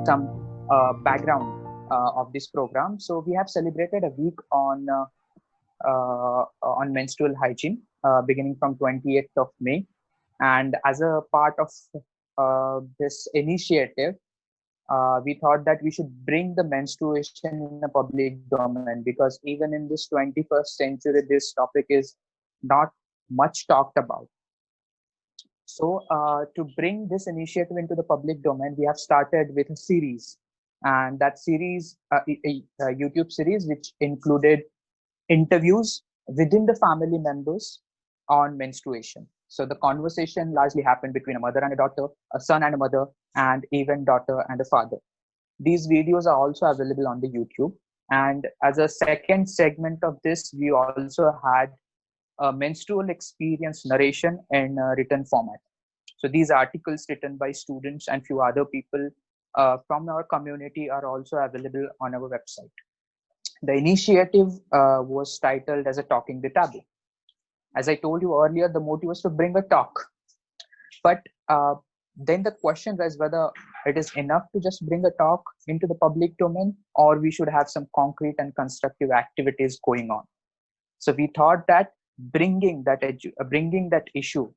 some background of this program. So we have celebrated a week on menstrual hygiene, beginning from 28th of May. And as a part of this initiative, we thought that we should bring the menstruation in the public domain, because even in this 21st century, this topic is not much talked about. So to bring this initiative into the public domain, we have started with a series, and that series, a YouTube series, which included interviews within the family members on menstruation. So the conversation largely happened between a mother and a daughter, a son and a mother, and even daughter and a father. These videos are also available on the YouTube. And as a second segment of this, we also had a menstrual experience narration in written format. So these articles written by students and few other people from our community are also available on our website. The initiative was titled as a Talking the Taboo. As I told you earlier, the motive was to bring a talk. But then the question was whether it is enough to just bring a talk into the public domain, or we should have some concrete and constructive activities going on. So we thought that bringing that issue,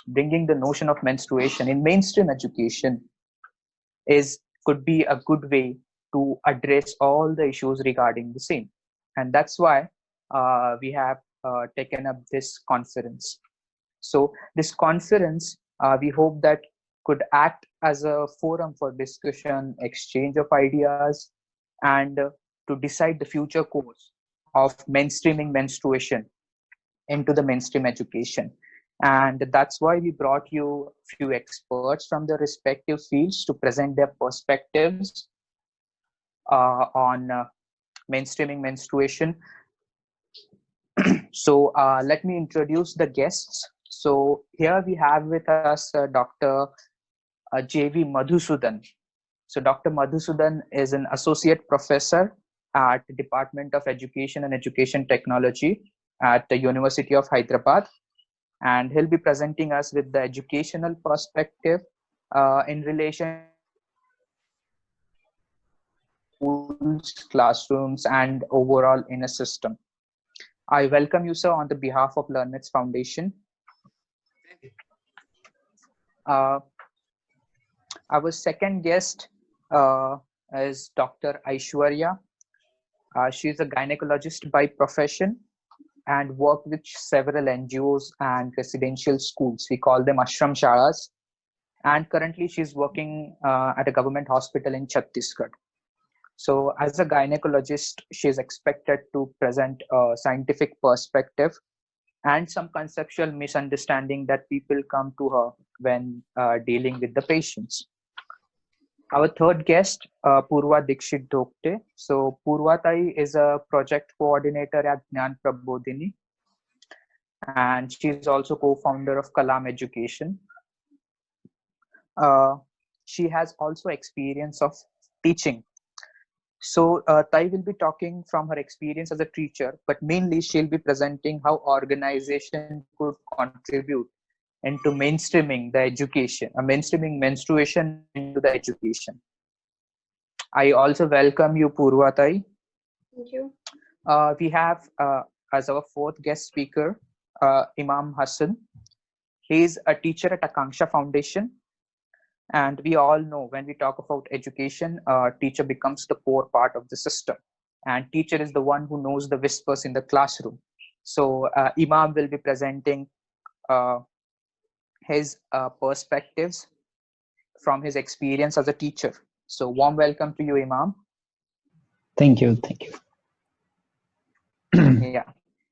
bringing the notion of menstruation in mainstream education could be a good way to address all the issues regarding the same. And that's why we have taken up this conference. So this conference, we hope that could act as a forum for discussion, exchange of ideas, and to decide the future course of mainstreaming menstruation into the mainstream education. And that's why we brought you a few experts from their respective fields to present their perspectives on mainstreaming menstruation. So let me introduce the guests. So here we have with us Dr. J.V. Madhusudan. So Dr. Madhusudan is an associate professor at the Department of Education and Education Technology at the University of Hyderabad. And he'll be presenting us with the educational perspective in relation to schools, classrooms, and overall in a system. I welcome you, sir, on the behalf of LearnMaths Foundation. Our second guest is Dr. Aishwarya. She is a gynecologist by profession and worked with several NGOs and residential schools. We call them Ashram Shalas. And currently she's working at a government hospital in Chhattisgarh. So as a gynecologist, she is expected to present a scientific perspective and some conceptual misunderstanding that people come to her when dealing with the patients. Our third guest, Purva Dikshit Dhokte. So Purva Tai is a project coordinator at Gnan Prabodhini, and she is also co-founder of Kalam Education. She has also experience of teaching. So Tai will be talking from her experience as a teacher, but mainly she'll be presenting how organization could contribute into mainstreaming the education, mainstreaming menstruation into the education. I also welcome you, Purva Tai. Thank you. We have as our fourth guest speaker, Imam Hassan. He is a teacher at Akanksha Foundation. And we all know when we talk about education, teacher becomes the core part of the system. And teacher is the one who knows the whispers in the classroom. So Imam will be presenting his perspectives from his experience as a teacher. So warm welcome to you, Imam. Thank you. Thank you. Yeah.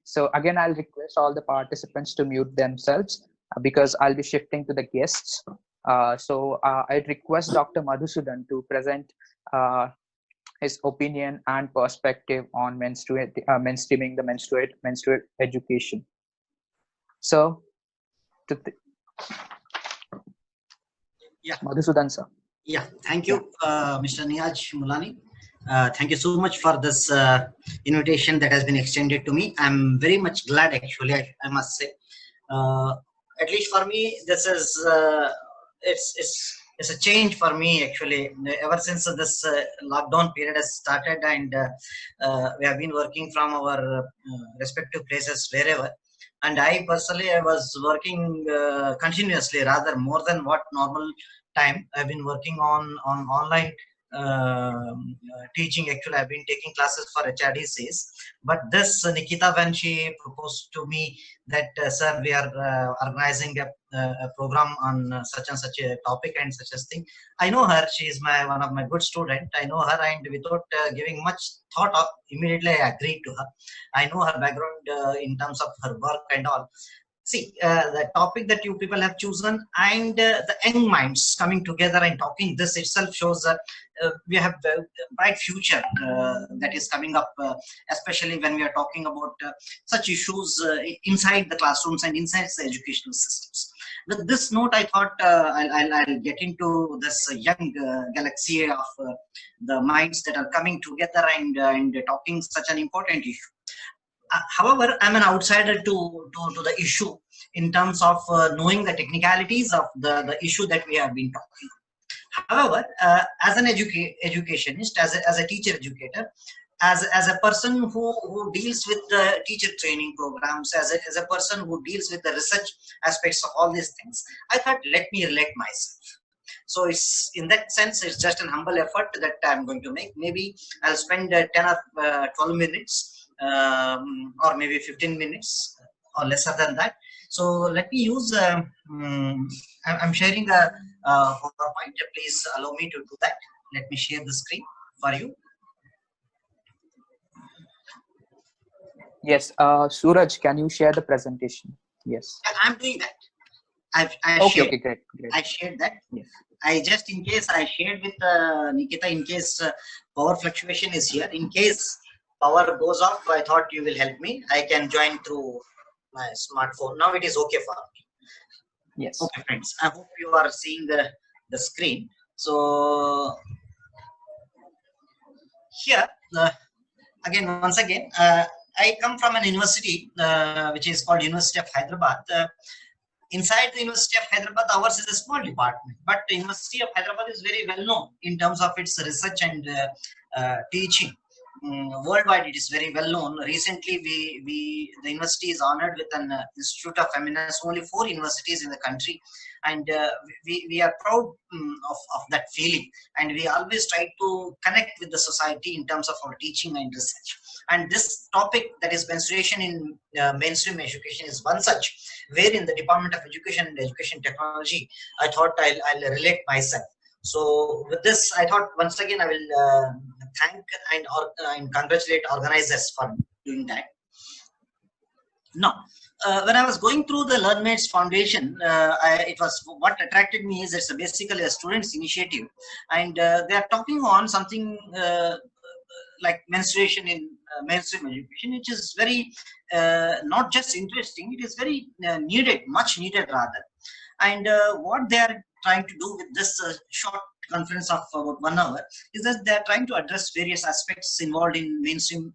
So again, I'll request all the participants to mute themselves because I'll be shifting to the guests. So I'd request Dr. Madhusudan to present his opinion and perspective on mainstreaming the menstrual education. So, yeah, Madhusudan, sir. Yeah, thank you, Mr. Niyaj Mulani. Thank you so much for this invitation that has been extended to me. I'm very much glad, actually, I must say. At least for me, this is it's it's a change for me actually. Ever since this lockdown period has started, and we have been working from our respective places wherever. And I personally, I was working continuously, rather more than what normal time. I've been working on online teaching. Actually, I've been taking classes for HRDCs. But this Nikita, when she proposed to me that, sir, we are organizing a program on such and such a topic and such a thing. I know her. She is one of my good student. I know her, and without giving much thought of, immediately I agreed to her. I know her background in terms of her work and all. See, the topic that you people have chosen, and the young minds coming together and talking, this itself shows that we have a bright future that is coming up, especially when we are talking about such issues inside the classrooms and inside the educational systems. With this note, I thought I'll get into this young galaxy of the minds that are coming together and talking such an important issue. However, I'm an outsider to the issue in terms of knowing the technicalities of the issue that we have been talking. However, as an educationist, as a teacher educator, as a person who deals with the teacher training programs, as a person who deals with the research aspects of all these things, I thought, let me relate myself. So it's, in that sense, it's just an humble effort that I'm going to make. Maybe I'll spend 10 or 12 minutes or maybe 15 minutes or lesser than that. So let me use, I'm sharing a PowerPoint. Please allow me to do that. Let me share the screen for you. Yes, Suraj, can you share the presentation? Yes. I'm doing that. Okay, great. I shared that. Yes. I just, in case, I shared with Nikita, in case power fluctuation is here. In case power goes off, I thought you will help me. I can join through my smartphone. Now it is okay for me. Yes. Okay, friends. I hope you are seeing the screen. So here, again, once again, I come from an university which is called University of Hyderabad. Inside the University of Hyderabad, ours is a small department, but the University of Hyderabad is very well known in terms of its research and teaching. Worldwide, it is very well known. Recently, the university is honored with an Institute of Eminence. Only 4 universities in the country, and we are proud of that feeling. And we always try to connect with the society in terms of our teaching and research. And this topic, that is menstruation in mainstream education, is one such, where in the Department of Education and Education Technology, I thought I'll relate myself. So with this, I thought once again I will thank and congratulate organizers for doing that. Now, when I was going through the LearnMates Foundation, it was, what attracted me is it's basically a students' initiative, and they are talking on something like menstruation in mainstream education, which is very not just interesting, it is very needed, much needed rather. And what they are trying to do with this short conference of about 1 hour is that they are trying to address various aspects involved in mainstream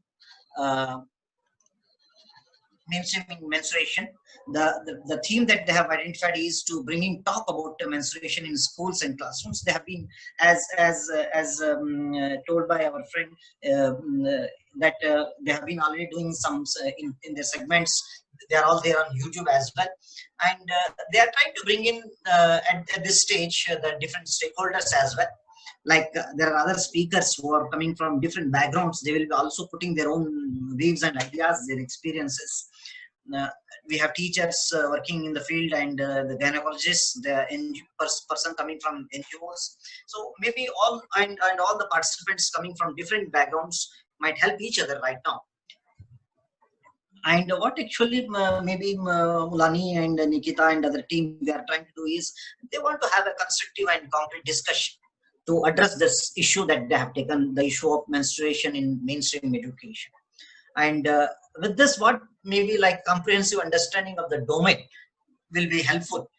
menstruation. The theme that they have identified is to bringing talk about menstruation in schools and classrooms. They have been, as told by our friend, that they have been already doing some in their segments. They are all there on YouTube as well, and they are trying to bring in at this stage the different stakeholders as well. Like there are other speakers who are coming from different backgrounds. They will be also putting their own views and ideas, their experiences. We have teachers working in the field, and the gynecologists, the person coming from NGOs. So maybe all and all the participants coming from different backgrounds might help each other right now. And what actually maybe Mulani and Nikita and other team, they are trying to do is they want to have a constructive and concrete discussion to address this issue that they have taken, the issue of menstruation in mainstream education. And with this, what maybe like comprehensive understanding of the domain will be helpful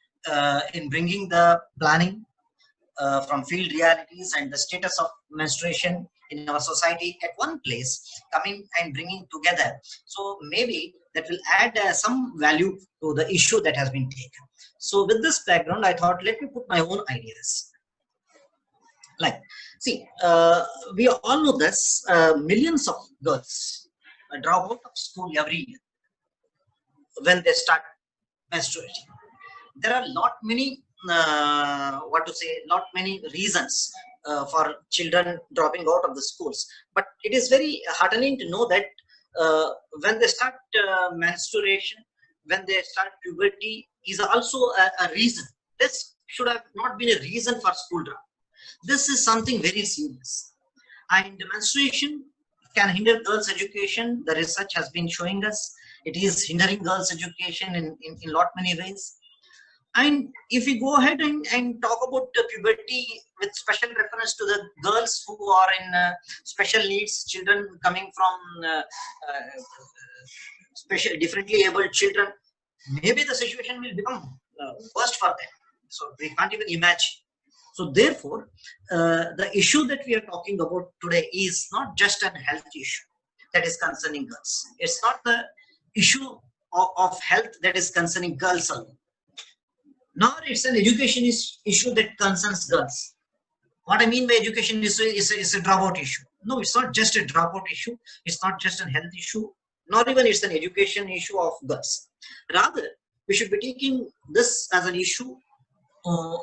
in bringing the planning from field realities and the status of menstruation in our society at one place, coming and bringing together. So maybe that will add some value to the issue that has been taken. So with this background, I thought, let me put my own ideas. Like, see, we all know this, millions of girls drop out of school every year when they start menstruating. There are lot many, lot many reasons for children dropping out of the schools. But it is very heartening to know that when they start menstruation, when they start puberty, is also a reason. This should have not been a reason for school drop. This is something very serious. And menstruation can hinder girls' education. The research has been showing us it is hindering girls' education in lot many ways. And if we go ahead and talk about puberty with special reference to the girls who are in special needs, children coming from special differently abled children, maybe the situation will become worse for them. So we can't even imagine. So therefore, the issue that we are talking about today is not just an health issue that is concerning girls. It's not the issue of health that is concerning girls alone. Nor it's an education issue that concerns girls. What I mean by education is a dropout issue. No, it's not just a dropout issue. It's not just a health issue. Not even it's an education issue of girls. Rather, we should be taking this as an issue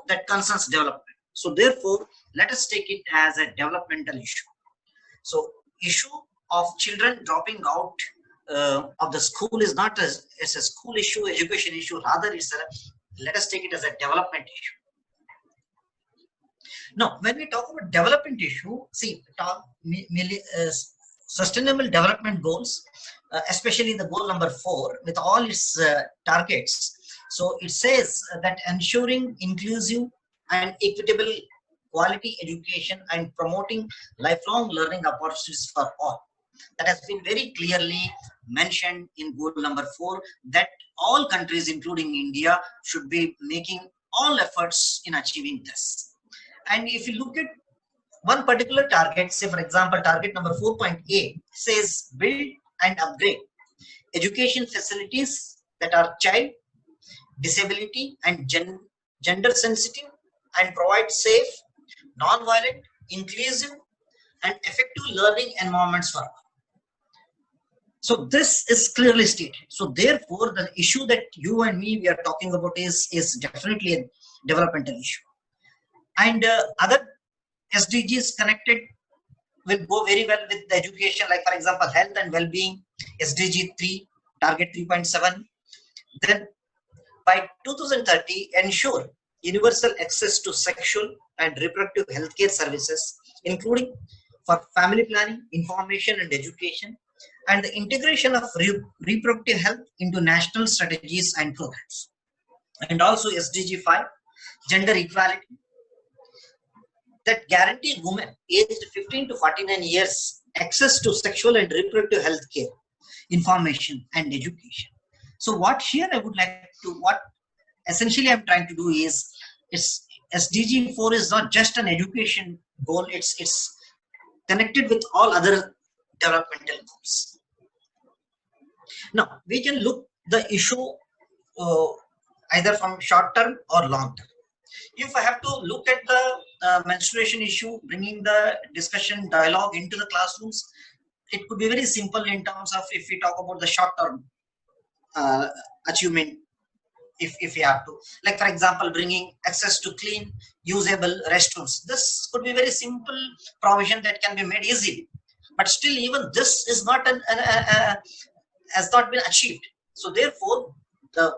that concerns development. So therefore, let us take it as a developmental issue. So issue of children dropping out of the school is not as a school issue, education issue. Rather, let us take it as a development issue. Now, when we talk about development issue, see, sustainable development goals, especially the goal number 4 with all its targets. So it says that ensuring inclusive and equitable quality education and promoting lifelong learning opportunities for all. That has been very clearly mentioned in goal number 4, that all countries, including India, should be making all efforts in achieving this. And if you look at one particular target, say for example, target number 4.8 says build and upgrade education facilities that are child, disability and gender sensitive, and provide safe, non-violent, inclusive and effective learning environments for all. So this is clearly stated. So therefore, the issue that you and me we are talking about is definitely a developmental issue. And other SDGs connected will go very well with the education, like for example, health and well-being, SDG 3, target 3.7. Then by 2030, ensure universal access to sexual and reproductive healthcare services, including for family planning, information and education, and the integration of reproductive health into national strategies and programs. And also SDG 5, gender equality, that guarantee women aged 15 to 49 years access to sexual and reproductive health care, information and education. So what here I would like to, what essentially I'm trying to do is, it's SDG 4 is not just an education goal, it's connected with all other developmental goals. Now we can look the issue either from short term or long term. If I have to look at the menstruation issue, bringing the discussion dialogue into the classrooms, it could be very simple in terms of if we talk about the short term achievement, if we have to, like for example, bringing access to clean, usable restrooms. This could be very simple provision that can be made easily, but still even this is not has not been achieved. So therefore, the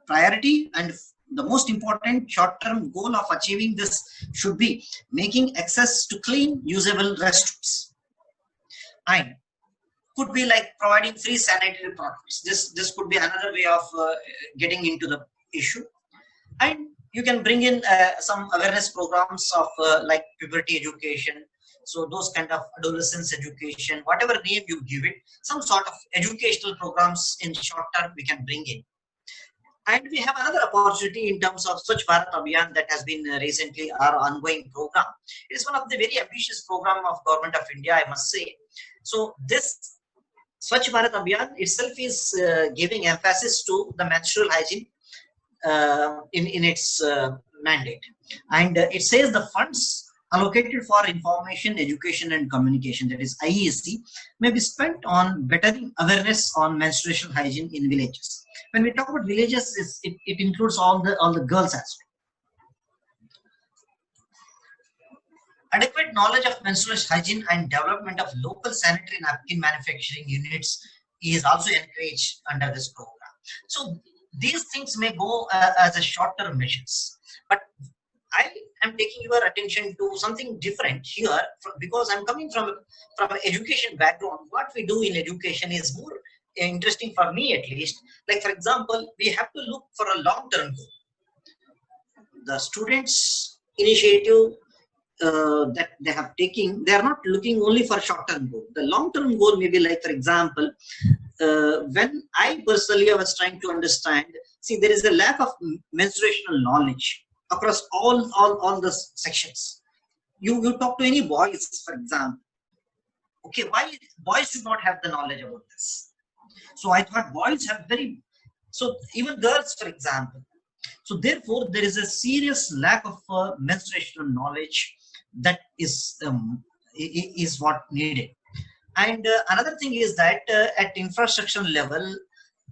priority and the most important short-term goal of achieving this should be making access to clean, usable restrooms. And could be like providing free sanitary products. This could be another way of getting into the issue. And you can bring in some awareness programs of like puberty education. So those kind of adolescence education, whatever name you give it, some sort of educational programs in short term we can bring in. And we have another opportunity in terms of Swachh Bharat Abhiyan that has been recently our ongoing program. It is one of the very ambitious program of Government of India, I must say. So this Swachh Bharat Abhiyan itself is giving emphasis to the menstrual hygiene in its mandate. And it says the funds allocated for information, education and communication, that is IEC, may be spent on bettering awareness on menstruation hygiene in villages. When we talk about villages, it includes all the girls as well. Adequate knowledge of menstruation hygiene and development of local sanitary napkin manufacturing units is also encouraged under this program. So these things may go as a short-term measures, but I am taking your attention to something different here because I'm coming from an education background. What we do in education is more interesting for me, at least. Like, for example, we have to look for a long-term goal. The students' initiative that they have taken, they are not looking only for short-term goal. The long-term goal may be like, for example, when I personally was trying to understand, see, there is a lack of menstruational knowledge across all the sections. You talk to any boys, for example. Okay, why boys should not have the knowledge about this? So I thought boys have so even girls, for example. So therefore, there is a serious lack of menstruational knowledge that is what needed. And another thing is that at infrastructure level,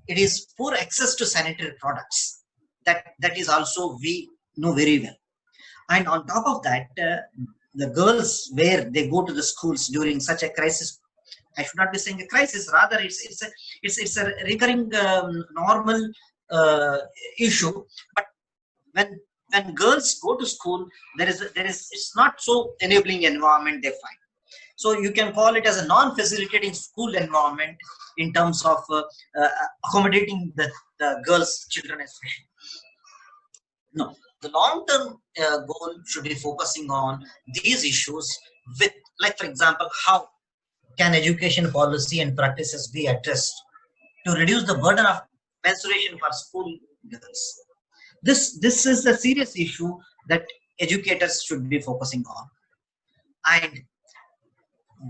it is poor access to sanitary products. That is also we know very well. And on top of that, the girls, where they go to the schools during such a crisis, I should not be saying a crisis, rather it's a recurring normal issue. But when girls go to school, it's not so enabling environment they find. So you can call it as a non-facilitating school environment in terms of accommodating the girls, children especially. No, the long-term goal should be focusing on these issues with, like, for example, how can education policy and practices be addressed to reduce the burden of menstruation for school girls. This is a serious issue that educators should be focusing on. And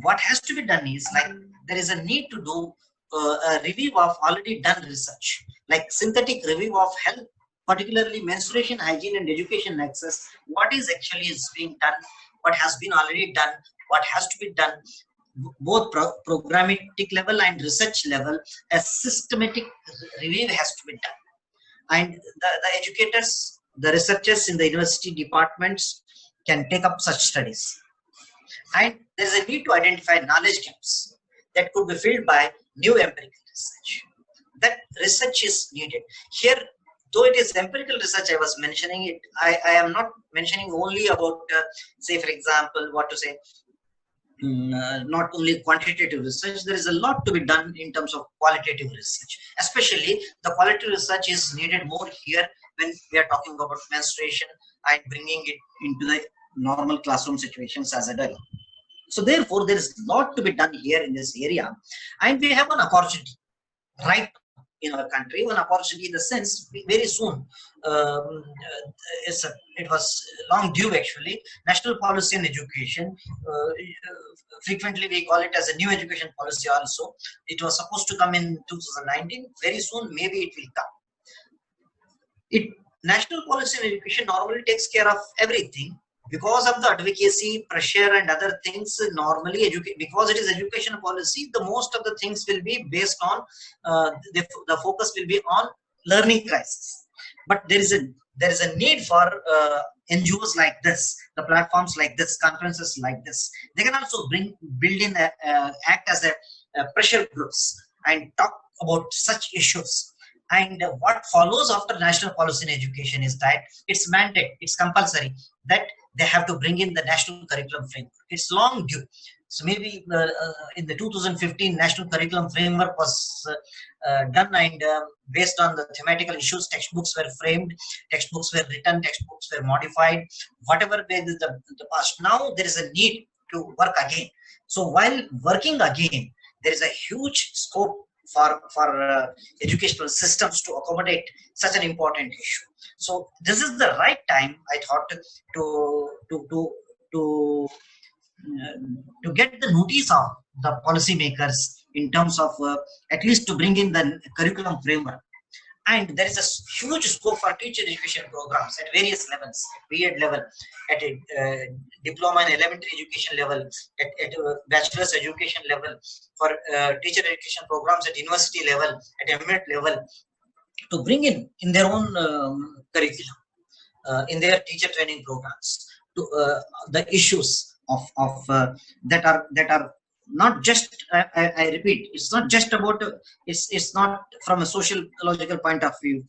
what has to be done is, like, there is a need to do a review of already done research, like synthetic review of health, particularly menstruation hygiene and education access. What is actually is being done, what has been already done, what has to be done, both programmatic level and research level. A systematic review has to be done. And the educators, the researchers in the university departments can take up such studies. And there is a need to identify knowledge gaps that could be filled by new empirical research. That research is needed. Here, though it is empirical research, I was mentioning it, I am not mentioning only about, say, for example, what to say, not only quantitative research. There is a lot to be done in terms of qualitative research. Especially the qualitative research is needed more here when we are talking about menstruation and bringing it into the normal classroom situations as a dialogue. So therefore, there is a lot to be done here in this area, and we have an opportunity right in our country, one opportunity in the sense very soon. It was long due actually. National policy on education. Frequently we call it as a new education policy also. It was supposed to come in 2019. Very soon, maybe it will come. National policy on education normally takes care of everything. Because of the advocacy, pressure and other things, normally because it is education policy, the most of the things will be based on, the focus will be on learning crisis. But there is a need for NGOs like this, the platforms like this, conferences like this. They can also build in, act as a pressure groups and talk about such issues. And what follows after national policy in education is that it's mandate, it's compulsory that they have to bring in the national curriculum framework. It's long due. So maybe in the 2015 national curriculum framework was done, and based on the thematical issues, textbooks were framed, textbooks were written, textbooks were modified, whatever way the past. Now there is a need to work again. So while working again, there is a huge scope for educational systems to accommodate such an important issue. So this is the right time, I thought, to get the notice of the policymakers in terms of at least to bring in the curriculum framework. And there is a huge scope for teacher education programs at various levels, at B.Ed level, at a diploma and elementary education level, at a bachelor's education level, for teacher education programs at university level, at M.Ed level, to bring in their own curriculum, in their teacher training programs, to the issues of that are not just, I repeat, it's not just about it's not from a social logical point of view,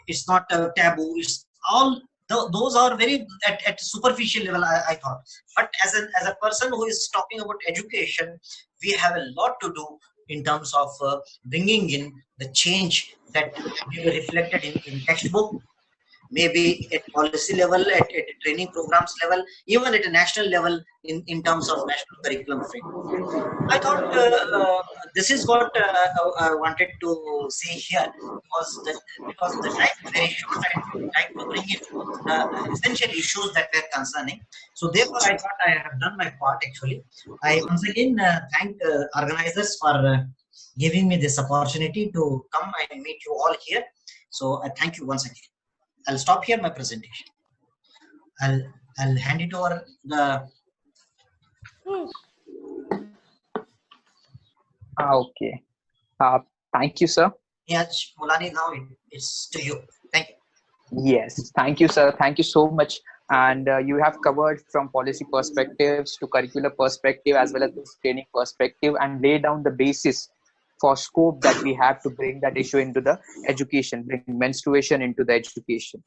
it's not a taboo, it's all those are very at superficial level, I thought. But as a person who is talking about education, we have a lot to do in terms of bringing in the change that will be reflected in textbook, maybe at policy level, at training programs level, even at a national level, in terms of national curriculum framework. I thought this is what I wanted to see here, because the time is very short and we would like to bring in essential issues that were concerning. So therefore, I thought I have done my part actually. I once again thank organizers for giving me this opportunity to come and meet you all here. So I thank you once again. I'll stop here my presentation. I'll hand it over the. Okay. Thank you, sir. Yeah, Mulani, now it's to you. Thank you. Yes, thank you, sir. Thank you so much. And you have covered from policy perspectives to curricular perspective as well as this training perspective, and lay down the basis for scope that we have to bring that issue into the education, bring menstruation into the education.